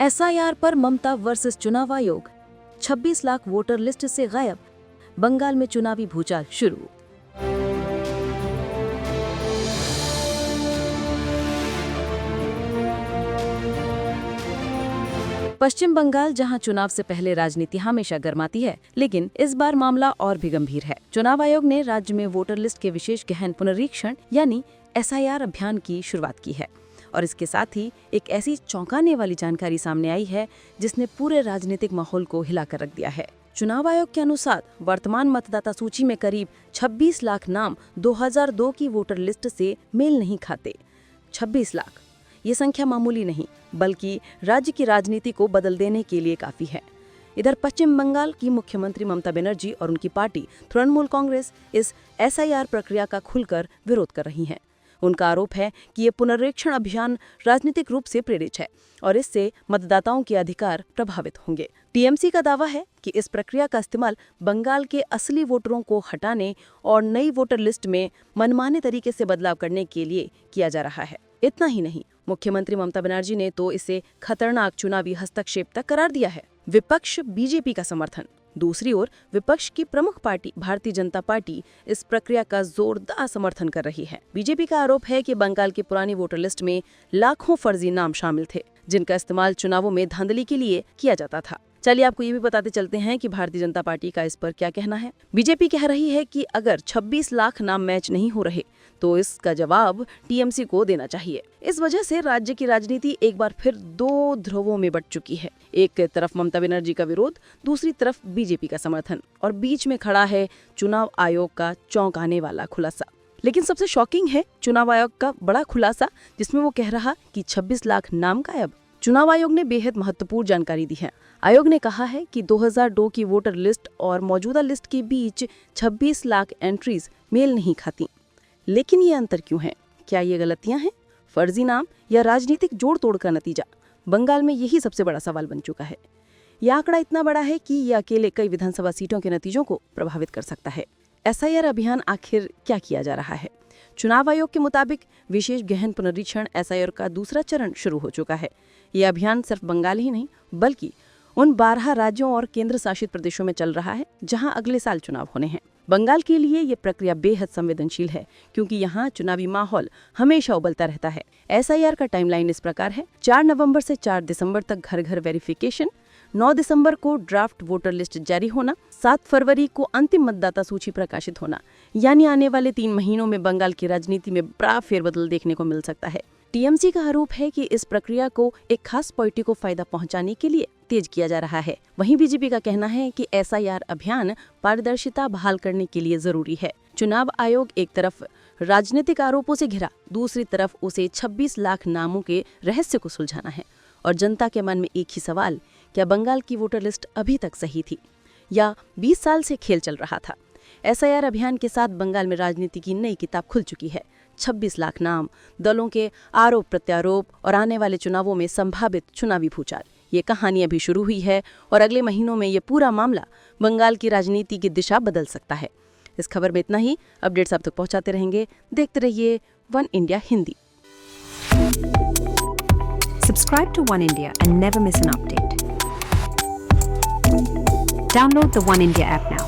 SIR पर ममता versus चुनाव आयोग, 26 लाख वोटर लिस्ट से गायब, बंगाल में चुनावी भूचाल शुरू। पश्चिम बंगाल, जहां चुनाव से पहले राजनीति हमेशा गर्माती है, लेकिन इस बार मामला और भी गंभीर है। चुनाव आयोग ने राज्य में वोटर लिस्ट के विशेष गहन पुनरीक्षण यानी एसआईआर अभियान की शुरुआत की है और इसके साथ ही एक ऐसी चौंकाने वाली जानकारी सामने आई है जिसने पूरे राजनीतिक माहौल को हिलाकर रख दिया है। चुनाव आयोग के अनुसार वर्तमान मतदाता सूची में करीब 26 लाख नाम 2002 की वोटर लिस्ट से मेल नहीं खाते। 26 लाख, ये संख्या मामूली नहीं बल्कि राज्य की राजनीति को बदल देने के लिए काफी है। इधर पश्चिम बंगाल की मुख्यमंत्री ममता बनर्जी और उनकी पार्टी तृणमूल कांग्रेस इस एसआईआर प्रक्रिया का खुलकर विरोध कर रही हैं। उनका आरोप है कि ये पुनरीक्षण अभियान राजनीतिक रूप से प्रेरित है और इससे मतदाताओं के अधिकार प्रभावित होंगे। टीएमसी का दावा है कि इस प्रक्रिया का इस्तेमाल बंगाल के असली वोटरों को हटाने और नई वोटर लिस्ट में मनमाने तरीके से बदलाव करने के लिए किया जा रहा है। इतना ही नहीं, मुख्यमंत्री ममता बनर्जी ने तो इसे खतरनाक चुनावी हस्तक्षेप तक करार दिया है। विपक्ष बीजेपी का समर्थन। दूसरी ओर विपक्ष की प्रमुख पार्टी भारतीय जनता पार्टी इस प्रक्रिया का जोरदार समर्थन कर रही है। बीजेपी का आरोप है कि बंगाल की पुरानी वोटर लिस्ट में लाखों फर्जी नाम शामिल थे जिनका इस्तेमाल चुनावों में धांधली के लिए किया जाता था। चलिए आपको ये भी बताते चलते हैं कि भारतीय जनता पार्टी का इस पर क्या कहना है। बीजेपी कह रही है कि अगर 26 लाख नाम मैच नहीं हो रहे तो इसका जवाब टीएमसी को देना चाहिए। इस वजह से राज्य की राजनीति एक बार फिर दो ध्रुवों में बंट चुकी है। एक तरफ ममता बनर्जी का विरोध, दूसरी तरफ बीजेपी का समर्थन और बीच में खड़ा है चुनाव आयोग का चौंकाने वाला खुलासा। लेकिन सबसे शॉकिंग है चुनाव आयोग का बड़ा खुलासा जिसमें वो कह रहा कि 26 लाख नाम गायब। चुनाव आयोग ने बेहद महत्वपूर्ण जानकारी दी है। आयोग ने कहा है कि 2002 की वोटर लिस्ट और मौजूदा लिस्ट के बीच 26 लाख एंट्रीज मेल नहीं खाती। लेकिन ये अंतर क्यों है? क्या ये गलतियां हैं, फर्जी नाम या राजनीतिक जोड़ तोड़ का नतीजा? बंगाल में यही सबसे बड़ा सवाल बन चुका है। यह आंकड़ा इतना बड़ा है कि ये अकेले कई विधानसभा सीटों के नतीजों को प्रभावित कर सकता है। एसआईआर अभियान आखिर क्या किया जा रहा है? चुनाव आयोग के मुताबिक विशेष गहन पुनरीक्षण एसआईआर का दूसरा चरण शुरू हो चुका है। ये अभियान सिर्फ बंगाल ही नहीं बल्कि उन 12 राज्यों और केंद्र शासित प्रदेशों में चल रहा है जहां अगले साल चुनाव होने हैं। बंगाल के लिए ये प्रक्रिया बेहद संवेदनशील है क्योंकि यहाँ चुनावी माहौल हमेशा उबलता रहता है। एसआईआर का टाइमलाइन इस प्रकार है: 4 नवंबर से 4 दिसंबर तक घर घर वेरिफिकेशन, 9 दिसंबर को ड्राफ्ट वोटर लिस्ट जारी होना, 7 फरवरी को अंतिम मतदाता सूची प्रकाशित होना। यानी आने वाले 3 महीनों में बंगाल की राजनीति में बड़ा फेरबदल देखने को मिल सकता है। टीएमसी का आरोप है कि इस प्रक्रिया को एक खास पार्टी को फायदा पहुंचाने के लिए तेज किया जा रहा है। वहीं बीजेपी का कहना है कि एसआईआर अभियान पारदर्शिता बहाल करने के लिए जरूरी है। चुनाव आयोग एक तरफ राजनीतिक आरोपों से घिरा, दूसरी तरफ उसे 26 लाख नामों के रहस्य को सुलझाना है। और जनता के मन में एक ही सवाल, क्या बंगाल की वोटर लिस्ट अभी तक सही थी या 20 साल से खेल चल रहा था? एसआईआर अभियान के साथ बंगाल में राजनीति की नई किताब खुल चुकी है। 26 लाख नाम, दलों के आरोप प्रत्यारोप और आने वाले चुनावों में संभावित चुनावी भूचाल, ये कहानी अभी शुरू हुई है और अगले महीनों में ये पूरा मामला बंगाल की राजनीति की दिशा बदल सकता है। इस खबर में इतना ही। अपडेट्स आप तक पहुंचाते रहेंगे। देखते रहिए one India Hindi. Subscribe to One India and never miss an update. Download the One India app now.